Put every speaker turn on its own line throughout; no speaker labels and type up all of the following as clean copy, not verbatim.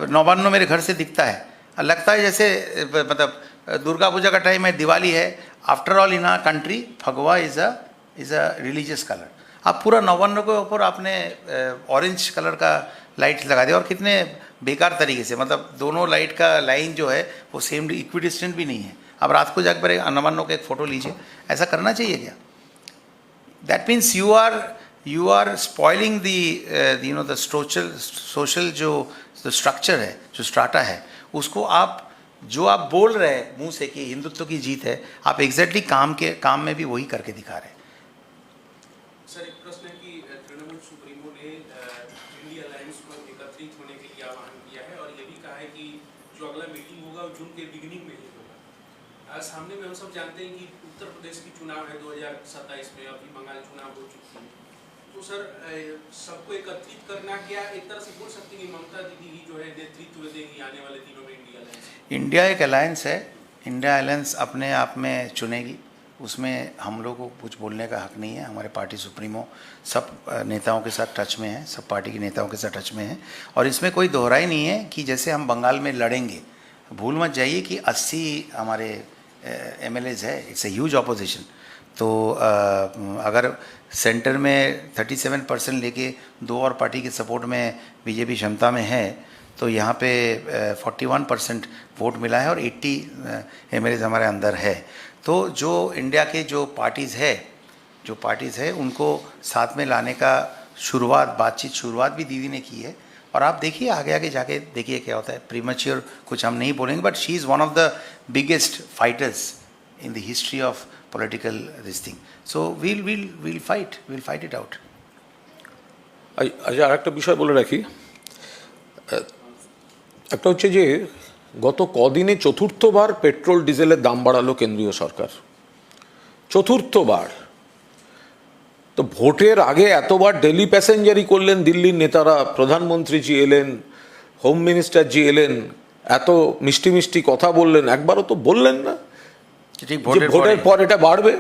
नवान्न मेरे घर से दिखता है, लगता है जैसे मतलब दुर्गा पूजा का टाइम है, दिवाली है। After all in a country Phagwa is a religious colour. आप पूरा नवान्न के ऊपर आपने ऑरेंज कलर का लाइट लगा दिया, और कितने बेकार तरीके से, मतलब दोनों लाइट का लाइन जो है वो सेम इक्विडिस्टेंट भी नहीं है। अब रात को जाकर नवान्न का एक फ़ोटो लीजिए, ऐसा करना चाहिए क्या? That means you are spoiling the social जो स्ट्रक्चर है, जो स्ट्राटा है, उसको आप जो आप बोल रहे हैं मुंह से कि हिंदुत्व की जीत है, आप एग्जैक्टली काम में भी वही करके दिखा रहे हैं।
सर, एक प्रश्न है कि तृणमूल सुप्रीमो ने इंडिया अलायंस को एकत्रित होने के लिए आह्वान किया है और ये भी कहा है कि जो अगला मीटिंग होगा वो जून के बिगिनिंग में ही होगा। सामने में हम सब जानते हैं कि उत्तर प्रदेश की चुनाव है 2027 में, अभी बंगाल चुनाव हो चुकी है। तो सर, सबको एकत्रित करना, क्या एक तरह से बोल सकते हैं कि ममता दीदी ही जो है नेतृत्व देंगी आने वाले दिनों में इंडिया अलायंस?
इंडिया एक अलायंस है, इंडिया अलायंस अपने आप में चुनेगी, उसमें हम लोग को कुछ बोलने का हक नहीं है। हमारे पार्टी सुप्रीमो सब नेताओं के साथ टच में है, सब पार्टी के नेताओं के साथ टच में है, और इसमें कोई दोहराई नहीं है कि जैसे हम बंगाल में लड़ेंगे। भूल मत जाइए कि 80 हमारे MLAs है, इट्स ए ह्यूज ऑपोजिशन। तो अगर सेंटर में 37% लेके दो और पार्टी के सपोर्ट में बीजेपी क्षमता में है, तो यहाँ पे 41% वोट मिला है और 80 MLAs हमारे अंदर है। तो जो इंडिया के जो पार्टीज़ है उनको साथ में लाने का शुरुआत भी दीदी ने की है। और आप देखिए आगे जाके देखिए क्या होता है। प्रीमैच्योर कुछ हम नहीं बोलेंगे, but she is one of the biggest fighters in the history of political this thing. So will fight it out.
আচ্ছা, আরেকটা বিষয় বলে রাখি। একটা হচ্ছে যে গত কদিনে চতুর্থবার পেট্রোল ডিজেলের দাম বাড়ালো কেন্দ্রীয় সরকার, চতুর্থবার। তো ভোটের আগে এতবার ডেলি প্যাসেঞ্জারি করলেন দিল্লির নেতারা, প্রধানমন্ত্রীজি এলেন, হোম মিনিস্টারজি এলেন, এত মিষ্টি মিষ্টি কথা বললেন, একবারও তো বললেন না যে ভোটের পর এটা বাড়বে।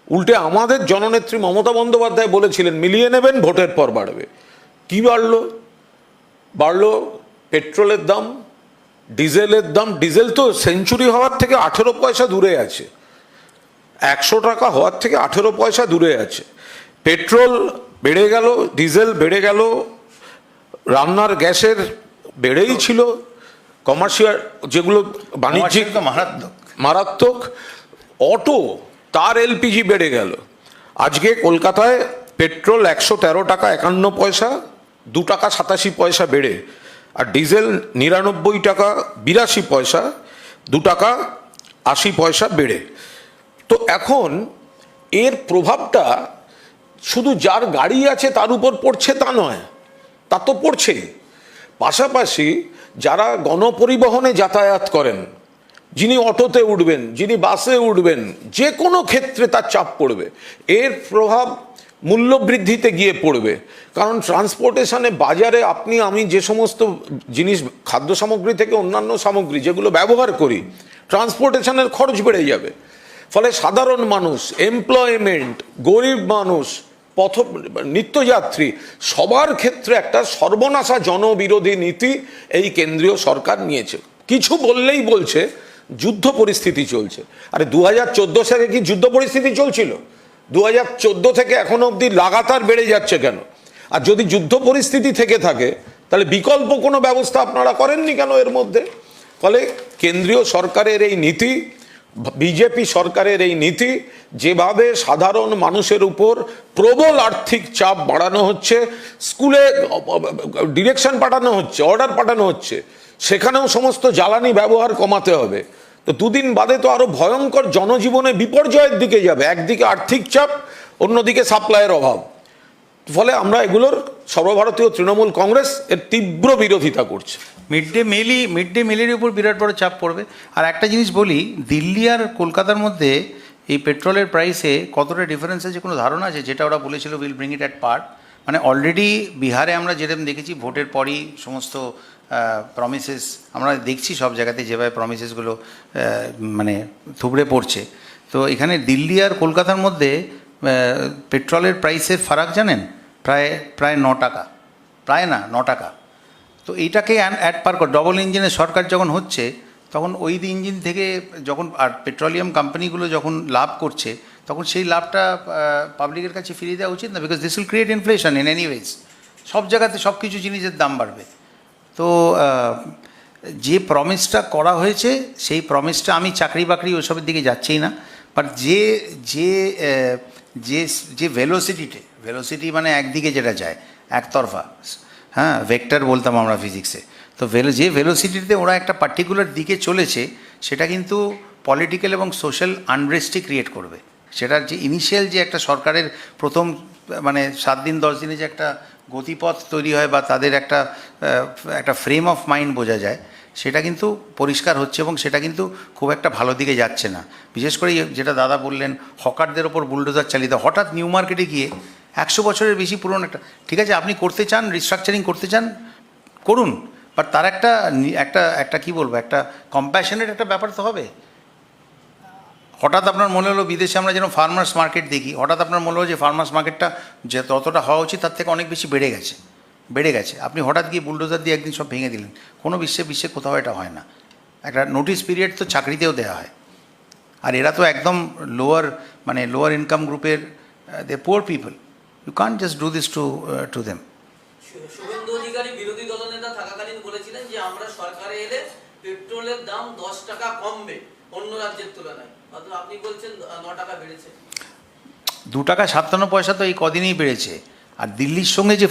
উল্টে আমাদের জননেত্রী মমতা বন্দ্যোপাধ্যায় বলেছিলেন মিলিয়ে নেবেন, ভোটের পর বাড়বে। কি বাড়লো পেট্রোলের দাম, ডিজেলের দাম। ডিজেল তো সেঞ্চুরি হওয়ার থেকে 18 পয়সা দূরে আছে, 100 টাকা হওয়ার থেকে 18 পয়সা দূরে আছে। পেট্রোল বেড়ে গেল, ডিজেল বেড়ে গেল, রান্নার গ্যাসের বেড়েই ছিল, কমার্শিয়াল যেগুলো বাণিজ্যিক মারাত্মক, অটো তার LPG বেড়ে গেল। আজকে কলকাতায় পেট্রোল 113 টাকা 51 পয়সা, 2 টাকা 87 পয়সা বেড়ে, আর ডিজেল 99 টাকা 82 পয়সা, 2 টাকা 80 পয়সা বেড়ে। তো এখন এর প্রভাবটা শুধু যার গাড়ি আছে তার উপর পড়ছে তা নয়, তা তো পড়ছেই। পাশাপাশি যারা গণপরিবহনে যাতায়াত করেন, যিনি অটোতে উঠবেন, যিনি বাসে উঠবেন, যে কোনো ক্ষেত্রে তার চাপ পড়বে। এর প্রভাব মূল্যবৃদ্ধিতে গিয়ে পড়বে। কারণ ট্রান্সপোর্টেশনে বাজারে আমি যে সমস্ত জিনিস, খাদ্য সামগ্রী থেকে অন্যান্য সামগ্রী যেগুলো ব্যবহার করি, ট্রান্সপোর্টেশনের খরচ বেড়ে যাবে। ফলে সাধারণ মানুষ, এমপ্লয়মেন্ট, গরিব মানুষ, নিত্যযাত্রী, সবার ক্ষেত্রে একটা সর্বনাশা জনবিরোধী নীতি এই কেন্দ্রীয় সরকার নিয়েছে। কিছু বললেই বলছে যুদ্ধ পরিস্থিতি চলছে। আরে 2014 সালে কি যুদ্ধ পরিস্থিতি চলছিল? 2014 থেকে এখনো অবধি লাগাতার বেড়ে যাচ্ছে কেন? আর যদি যুদ্ধ পরিস্থিতি থেকে থাকে তাহলে বিকল্প কোনো ব্যবস্থা আপনারা করেননি কেন এর মধ্যে? ফলে কেন্দ্রীয় সরকারের এই নীতি, বিজেপি সরকারের এই নীতি, যেভাবে সাধারণ মানুষের উপর প্রবল আর্থিক চাপ বাড়ানো হচ্ছে, স্কুলে ডিরেকশন পাঠানো হচ্ছে, অর্ডার পাঠানো হচ্ছে, সেখানেও সমস্ত জ্বালানি ব্যবহার কমাতে হবে। তো দুদিন বাদে তো আরো ভয়ঙ্কর জনজীবনে বিপর্যয়ের দিকে যাবে। একদিকে আর্থিক চাপ, অন্যদিকে সাপ্লাইয়ের অভাব। ফলে আমরা এগুলোর সর্বভারতীয় তৃণমূল কংগ্রেস এর তীব্র বিরোধিতা করছে।
মিড ডে মিলের উপর বিরাট বড় চাপ পড়বে। আর একটা জিনিস বলি, দিল্লি আর কলকাতার মধ্যে এই পেট্রোলের প্রাইসে কতটা ডিফারেন্স আছে কোনো ধারণা আছে? যেটা ওরা বলেছিল উইল ব্রিং ইট অ্যাট পার। মানে অলরেডি বিহারে আমরা যেরকম দেখেছি ভোটের পরই সমস্ত প্রমিসেস আমরা দেখছি সব জায়গাতে যেভাবে প্রমিসেসগুলো মানে থুবড়ে পড়ছে। তো এখানে দিল্লি আর কলকাতার মধ্যে পেট্রোলের প্রাইসের ফারাক জানেন? প্রায় 9 টাকা, প্রায় না 9 টাকা। তো এইটাকে অ্যাড পার কর, ডবল ইঞ্জিনের সরকার যখন হচ্ছে তখন ওই ইঞ্জিন থেকে যখন আর পেট্রোলিয়াম কোম্পানিগুলো যখন লাভ করছে তখন সেই লাভটা পাবলিকের কাছে ফিরিয়ে দেওয়া উচিত না, because this will create inflation in anyways. সব জায়গাতে সব কিছু জিনিসের দাম বাড়বে। তো যে প্রমিসটা করা হয়েছে সেই প্রমিসটা, আমি চাকরি বাকরি ওসবের দিকে যাচ্ছেই না, বাট যে যে যে যে ভেলোসিটি মানে একদিকে যেটা যায় একতরফা, হ্যাঁ, ভেক্টর বলতাম আমরা ফিজিক্সে। তো যে ভেলোসিটিতে ওরা একটা পার্টিকুলার দিকে চলেছে সেটা কিন্তু পলিটিক্যাল এবং সোশ্যাল আনরেস্টই ক্রিয়েট করবে। সেটার যে ইনিশিয়াল যে একটা সরকারের প্রথম মানে 7 দিন 10 দিনে যে একটা গতিপথ তৈরি হয় বা তাদের একটা ফ্রেম অফ মাইন্ড বোঝা যায়, সেটা কিন্তু পরিষ্কার হচ্ছে এবং সেটা কিন্তু খুব একটা ভালো দিকে যাচ্ছে না। বিশেষ করে যেটা দাদা বললেন, হকারদের ওপর বুলডোজার চালিত, হঠাৎ নিউ মার্কেটে গিয়ে 100 বছরের বেশি পুরনো একটা, ঠিক আছে আপনি করতে চান, রিস্ট্রাকচারিং করতে চান করুন, বাট তার একটা কি বলবো, একটা কম্প্যাশনেট একটা ব্যাপার তো হবে। হঠাৎ আপনার মনে হলো বিদেশে আমরা যেন ফার্মার্স মার্কেট দেখি, হঠাৎ আপনার মনে হলো যে ফার্মার্স মার্কেটটা যে ততটা হওয়া উচিত তার থেকে অনেক বেশি বেড়ে গেছে, আপনি হঠাৎ গিয়ে বুলডোজার দিয়ে একদিন সব ভেঙে দিলেন। কোনো বিশ্বে কোথাও এটা হয় না। একটা নোটিস পিরিয়ড তো চাকরিতেও দেওয়া হয়। আর এরা তো একদম লোয়ার ইনকাম গ্রুপের, they poor people, you can't just do this to them.
Suvendu Adhikari বিরোধী দলনেতা থাকাকালীন বলেছিলেন যে আমরা সরকারে এলে পেট্রোলের দাম 10 টাকা কমবে অন্য রাজ্যের তুলনায়, অথচ আপনি বলছেন 9 টাকা বেড়েছে।
2 টাকা 57 পয়সা তো এই কদিনই বেড়েছে। আর দিল্লির সঙ্গে যে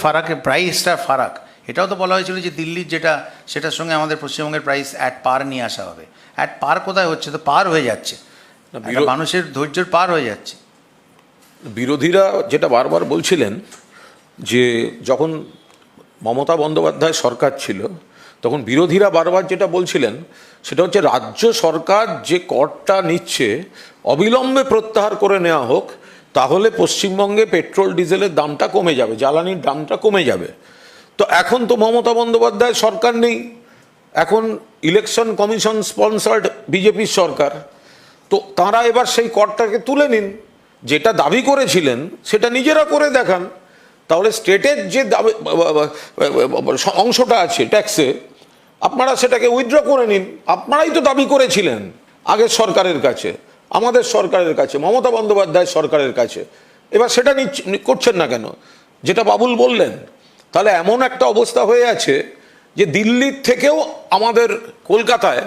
প্রাইসটার ফারাক, এটাও তো বলা হয়েছিল যে দিল্লির যেটা সেটার সঙ্গে আমাদের পশ্চিমবঙ্গের প্রাইস অ্যাট পার নিয়ে আসা হবে। অ্যাট পার কোথায় হচ্ছে, তো পার হয়ে যাচ্ছে, মানুষের ধৈর্যের পার হয়ে যাচ্ছে।
বিরোধীরা যেটা বারবার বলছিলেন যে যখন মমতা বন্দ্যোপাধ্যায় সরকার ছিল তখন বিরোধীরা বারবার যেটা বলছিলেন সেটা হচ্ছে রাজ্য সরকার যে করটা নিচ্ছে অবিলম্বে প্রত্যাহার করে নেওয়া হোক, তাহলে পশ্চিমবঙ্গে পেট্রোল ডিজেলের দামটা কমে যাবে, জ্বালানির দামটা কমে যাবে। তো এখন তো মমতা বন্দ্যোপাধ্যায় সরকার নেই, এখন ইলেকশন কমিশন স্পন্সার্ড বিজেপির সরকার। তো তাঁরা এবার সেই করটাকে তুলে নিন, যেটা দাবি করেছিলেন সেটা নিজেরা করে দেখান, তাহলে স্টেটের যে অংশটা আছে ট্যাক্সে আপনারা সেটাকে উইথড্র করে নিন। আপনারাই তো দাবি করেছিলেন আগের সরকারের কাছে, আমাদের সরকারের কাছে, মমতা বন্দ্যোপাধ্যায় সরকারের কাছে, এবার সেটা করছেন না কেন? যেটা বাবুল বললেন, তাহলে এমন একটা অবস্থা হয়ে আছে যে দিল্লির থেকেও আমাদের কলকাতায়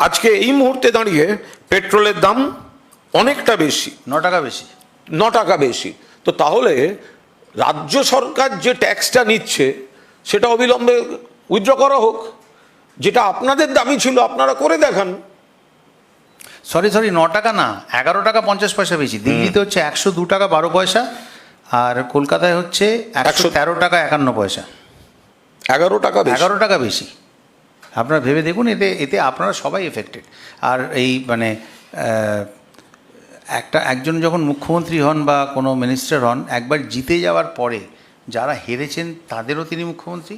আজকে এই মুহূর্তে দাঁড়িয়ে পেট্রোলের দাম অনেকটা বেশি,
9 টাকা বেশি,
9 টাকা বেশি। তো তাহলে রাজ্য সরকার যে ট্যাক্সটা নিচ্ছে সেটা অবিলম্বে উইথড্র করা হোক, যেটা আপনাদের দাবি ছিল আপনারা করে দেখান।
সরি 9 টাকা না, 11 টাকা 50 পয়সা বেশি। দিল্লিতে হচ্ছে 102 টাকা 12 পয়সা, আর কলকাতায় হচ্ছে 113 টাকা 51 পয়সা।
11 টাকা
বেশি। আপনারা ভেবে দেখুন, এতে আপনারা সবাই এফেক্টেড। আর এই মানে একজন যখন মুখ্যমন্ত্রী হন বা কোনো মিনিস্টার হন, একবার জিতে যাওয়ার পরে যারা হেরেছেন তাদেরও তিনি মুখ্যমন্ত্রী,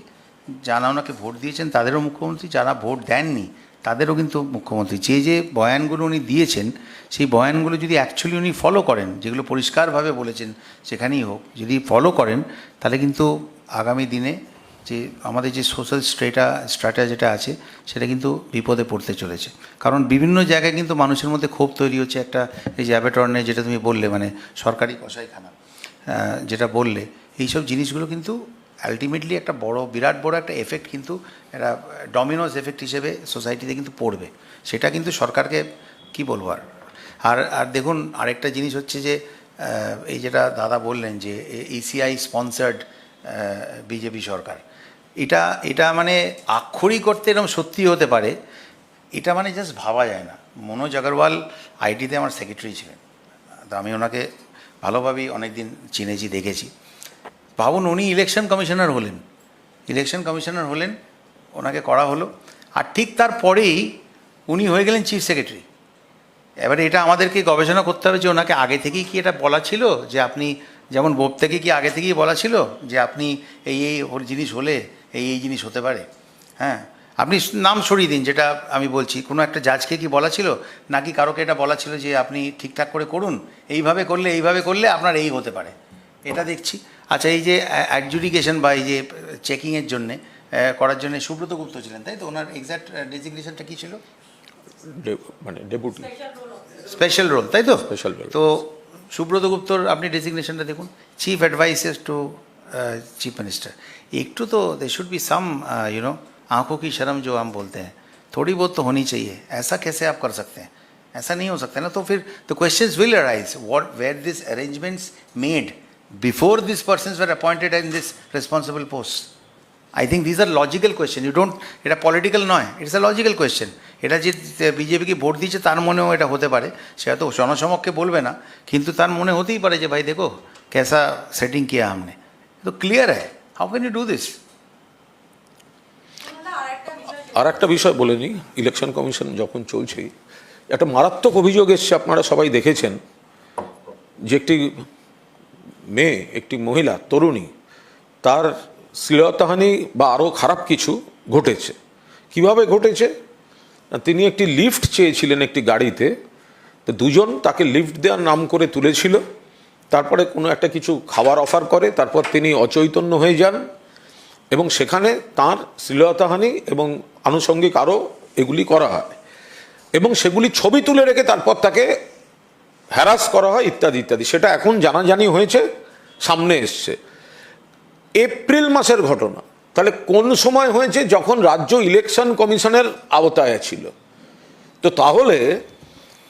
যারা ওনাকে ভোট দিয়েছেন তাদেরও মুখ্যমন্ত্রী, যারা ভোট দেননি তাদেরও কিন্তু মুখ্যমন্ত্রী। যে বয়ানগুলো উনি দিয়েছেন সেই বয়ানগুলো যদি অ্যাকচুয়ালি উনি ফলো করেন, যেগুলো পরিষ্কারভাবে বলেছেন সেখানেই হোক, যদি ফলো করেন তাহলে কিন্তু আগামী দিনে যে আমাদের যে সোশ্যাল স্ট্র্যাটা যেটা আছে সেটা কিন্তু বিপদে পড়তে চলেছে। কারণ বিভিন্ন জায়গায় কিন্তু মানুষের মধ্যে ক্ষোভ তৈরি হচ্ছে। একটা এই যে অ্যাবেটর্নে যেটা তুমি বললে, মানে সরকারি কসাইখানা যেটা বললে, এইসব জিনিসগুলো কিন্তু আলটিমেটলি একটা বিরাট বড় একটা এফেক্ট, কিন্তু একটা ডমিনোস এফেক্ট হিসেবে সোসাইটিতে কিন্তু পড়বে। সেটা কিন্তু সরকারকে কি বলবো। আর দেখুন আরেকটা জিনিস হচ্ছে যে এই যেটা দাদা বললেন যে ইসিআই স্পন্সার্ড বিজেপি সরকার, এটা মানে আক্ষরিক অর্থে এরকম সত্যি হতে পারে, এটা মানে জাস্ট ভাবা যায় না। মনোজ আগরওয়াল আইটিতে আমার সেক্রেটারি ছিলেন, তো আমি ওনাকে ভালোভাবেই অনেক দিন চিনেছি, দেখেছি। ভাবুন, উনি ইলেকশন কমিশনার হলেন, ওনাকে করা হলো, আর ঠিক তারপরেই উনি হয়ে গেলেন চিফ সেক্রেটারি। এবারে এটা আমাদেরকে গবেষণা করতে হবে যে ওনাকে আগে থেকেই কি এটা বলা ছিল, যে আপনি যেমন বোপ থেকে কি আগে থেকেই বলা ছিল যে আপনি এই জিনিস হলে এই জিনিস হতে পারে। হ্যাঁ, আপনি নাম সরিয়ে দিন, যেটা আমি বলছি, কোনো একটা জাজকে কি বলা ছিল, নাকি কারোকে এটা বলা ছিল যে আপনি ঠিকঠাক করে করুন, এইভাবে করলে আপনার এই হতে পারে, এটা দেখছি। আচ্ছা, এই যে অ্যাডজুডিকেশন বা এই যে চেকিংয়ের জন্যে করার জন্য সুব্রত গুপ্ত ছিলেন, তাই তো? ওনার এক্স্যাক্ট ডেজিগনেশনটা কী ছিল?
মানে ডেপুটি
স্পেশাল রোল, তাই তো?
Special role.
তো সুব্রত গুপ্তর আপনি ডেজিগনেশনটা দেখুন, chief adviser to chief minister. एक तो they should be some you know आंखों की शर्म जो हम बोलते हैं, थोड़ी बहुत तो होनी चाहिए। ऐसा कैसे आप कर सकते हैं? ऐसा नहीं हो सकता ना। तो फिर the questions will arise, what were this arrangements made before this persons were appointed in this responsible post. I think this are logical question. You don't, এটা পলিটিক্যাল নয়, ইটস আ লজিক্যাল কোয়েশ্চেন। এটা যে বিজেপিকে vote দিচ্ছে তার মনেও এটা হতে পারে, সেটা তো জনসমক্ষে বলবে না, কিন্তু তার মনে হতেই পারে যে ভাই দেখো कैसा सेटिंग किया हमने, तो क्लियर है। How can you do this?
আর একটা বিষয় বলে নিই, ইলেকশন কমিশন যখন চলছেই একটা মারাত্মক অভিযোগ এসছে, আপনারা সবাই দেখেছেন, যে একটি মেয়ে, একটি মহিলা তরুণী, তার শ্লীলতাহানি বা আরও খারাপ কিছু ঘটেছে। কিভাবে ঘটেছে? তিনি একটি লিফট চেয়েছিলেন একটি গাড়িতে, তো দুজন তাকে লিফট দেওয়ার নাম করে তুলেছিল, তারপরে কোনো একটা কিছু খাবার অফার করে, তারপর তিনি অচৈতন্য হয়ে যান এবং সেখানে তার শ্লীলতাহানি এবং আনুষঙ্গিক আরও এগুলি করা হয় এবং সেগুলি ছবি তুলে রেখে তারপর তাকে হ্যারাস করা হয় ইত্যাদি ইত্যাদি। সেটা এখন জানাজানি হয়েছে, সামনে এসছে। এপ্রিল মাসের ঘটনা। তাহলে কোন সময় হয়েছে? যখন রাজ্য ইলেকশন কমিশনের আওতায় ছিল। তো তাহলে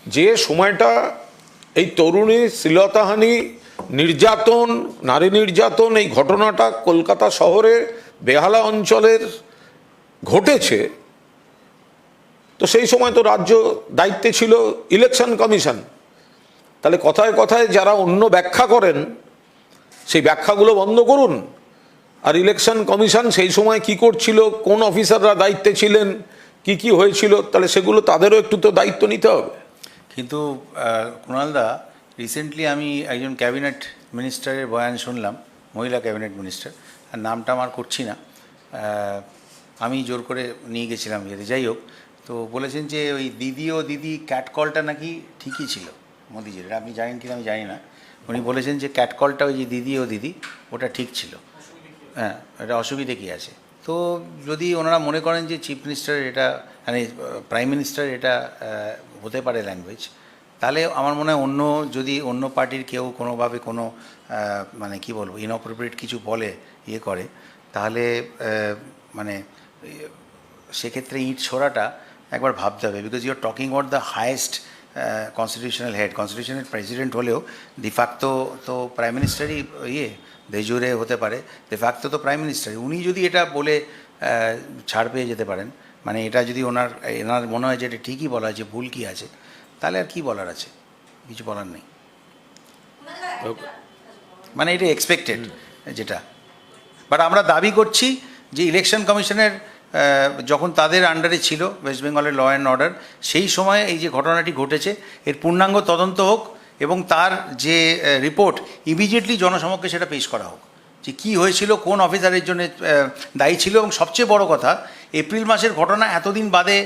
যে সময়টা এই তরুণী শ্লীলতাহানি, নির্যাতন, নারী নির্যাতন, এই ঘটনাটা কলকাতা শহরে বেহালা অঞ্চলের ঘটেছে, তো সেই সময় তো রাজ্য দায়িত্বে ছিল ইলেকশন কমিশন। তাহলে কথায় কথায় যারা অন্য ব্যাখ্যা করেন, সেই ব্যাখ্যাগুলো বন্ধ করুন। আর ইলেকশন কমিশন সেই সময় কি করছিল, কোন অফিসাররা দায়িত্বে ছিলেন, কি হয়েছিল, তাহলে সেগুলো তাদেরও একটু তো দায়িত্ব নিতে হবে।
কিন্তু কুণালদা, রিসেন্টলি আমি একজন ক্যাবিনেট মিনিস্টারের বয়ান শুনলাম, মহিলা ক্যাবিনেট মিনিস্টার, আর নামটা আমার করছি না, আমি জোর করে নিয়ে গেছিলাম ইয়েতে, যাই হোক। তো বলেছেন যে ওই দিদি ও দিদি ক্যাটকলটা নাকি ঠিকই ছিল মোদিজির। এটা আপনি জানেন কিনা আমি জানি না। উনি বলেছেন যে ক্যাটকলটা ওই যে দিদি ও দিদি, ওটা ঠিক ছিল। হ্যাঁ, এটা অসুবিধে কী আছে? তো যদি ওনারা মনে করেন যে চিফ মিনিস্টারের এটা, মানে প্রাইম মিনিস্টারের এটা হতে পারে ল্যাঙ্গুয়েজ, তাহলে আমার মনে হয় যদি অন্য পার্টির কেউ কোনোভাবে কোনো মানে কি বলবো ইনঅ্যাপ্রোপ্রিয়েট কিছু বলে, ইয়ে করে, তাহলে মানে সেক্ষেত্রে ইট ছোড়াটা একবার ভাবতে হবে। Because you are talking about the highest constitutional head, constitutional president হলেও ডিফ্যাক্টো তো প্রাইম মিনিস্টারই দেজুরে হতে পারে, ডিফ্যাক্টো তো প্রাইম মিনিস্টারই। উনি যদি এটা বলে ছাড় পেয়ে যেতে পারেন, মানে এটা যদি এনার মনে হয় যে এটা ঠিকই বলা আছে, ভুল কী আছে, তাহলে আর কী বলার আছে? কিছু বলার নেই। মানে এটা এক্সপেক্টেড যেটা। বাট আমরা দাবি করছি যে ইলেকশন কমিশনের যখন তাদের আন্ডারে ছিল ওয়েস্ট বেঙ্গলের ল অ্যান্ড অর্ডার, সেই সময় এই যে ঘটনাটি ঘটেছে এর পূর্ণাঙ্গ তদন্ত হোক এবং তার যে রিপোর্ট ইমিডিয়েটলি জনসমক্ষে সেটা পেশ করা হোক, যে কী হয়েছিল, কোন অফিসারের জন্য দায়ী ছিল, এবং সবচেয়ে বড় কথা এপ্রিল মাসের ঘটনা এতদিন বাদে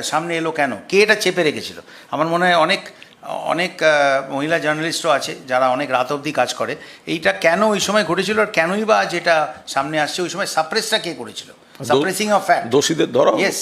সামনে এলো কেন, কে এটা চেপে রেখেছিল? আমার মনে হয় অনেক মহিলা জার্নালিস্টও আছে যারা অনেক রাত অবধি কাজ করে। এইটা কেন ওই সময় ঘটেছিল আর কেনই বা যেটা সামনে আসছে, ওই সময় সাপ্রেসটা কে করেছিল? সাপ্রেসিং অফ ফ্যাক্ট,
দোষীদের ধরা।
ইয়েস।